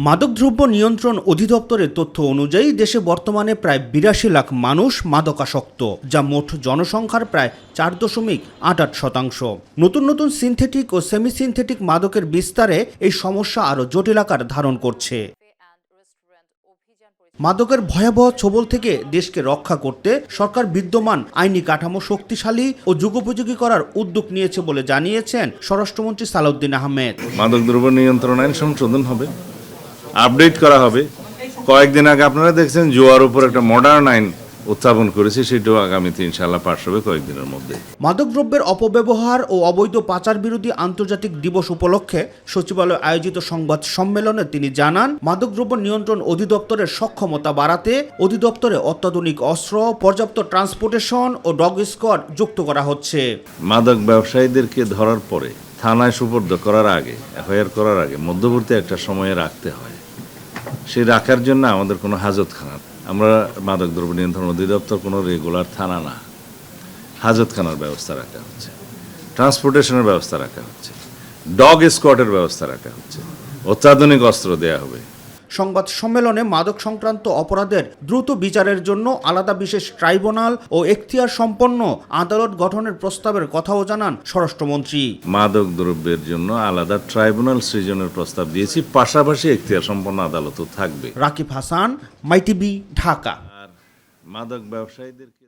মাদকদ্রব্য নিয়ন্ত্রণ অধিদপ্তরের তথ্য অনুযায়ী দেশে বর্তমানে প্রায় ৮২ লাখ মানুষ মাদকাসক্ত, যা মোট জনসংখ্যার প্রায় ৪.৮৮%। নতুন নতুন সিনথেটিক ও সেমি সিনথেটিক মাদকের বিস্তারে এই সমস্যা আরও জটিল আকার ধারণ করছে। মাদকের ভয়াবহ ছোবল থেকে দেশকে রক্ষা করতে সরকার বিদ্যমান আইনি কাঠামো শক্তিশালী ও যুগোপযোগী করার উদ্যোগ নিয়েছে বলে জানিয়েছেন স্বরাষ্ট্রমন্ত্রী সালাউদ্দিন আহমেদ। মাদকদ্রব্য নিয়ন্ত্রণ আইন সংশোধন হবে, আপডেট করা হবে। কয়েকদিন আগে আপনারা দেখছেন জুয়ার উপর একটা মডার্ন আইন উত্থাপন করেছে, সেটাও আগামীতে ইনশাআল্লাহ পাস হবে কয়েকদিনের মধ্যে। মাদকদ্রব্যের অপব্যবহার ও অবৈধ পাচার বিরোধী আন্তর্জাতিক দিবস উপলক্ষে সচিবালয়ে আয়োজিত সংবাদ সম্মেলনে তিনি জানান, মাদকদ্রব্য নিয়ন্ত্রণ অধিদপ্তরের সক্ষমতা বাড়াতে অধিদপ্তরে অত্যাধুনিক অস্ত্র, পর্যাপ্ত ট্রান্সপোর্টেশন ও ডগ স্কোয়াড যুক্ত করা হচ্ছে। মাদক ব্যবসায়ীদেরকে ধরার পরে থানায় সুপর্দ করার আগে, এফআইআর করার আগে মধ্যবর্তী একটা সময়ে রাখতে হয়। সেই রাখার জন্য আমাদের কোনো হাজতখানা, আমরা মাদকদ্রব্য নিয়ন্ত্রণ অধিদপ্তর কোনো রেগুলার থানা না, হাজতখানার ব্যবস্থা রাখা হচ্ছে, ট্রান্সপোর্টেশনের ব্যবস্থা রাখা হচ্ছে, ডগ স্কোয়াডের ব্যবস্থা রাখা হচ্ছে, অত্যাধুনিক অস্ত্র দেয়া হবে। সংবাদ সম্মেলনে মাদক সংক্রান্ত অপরাধের দ্রুত বিচারের জন্য আলাদা বিশেষ ট্রাইব্যুনাল ও এখতিয়ার সম্পন্ন আদালত গঠনের প্রস্তাবের কথাও জানান স্বরাষ্ট্রমন্ত্রী। মাদক দ্রব্যের জন্য আলাদা ট্রাইব্যুনাল সৃজনের প্রস্তাব দিয়েছি, পাশাপাশি এখতিয়ার সম্পন্ন আদালতও থাকবে। রাকিব হাসান, মাই টিভি, ঢাকা। আর মাদক ব্যবসায়ীদেরকে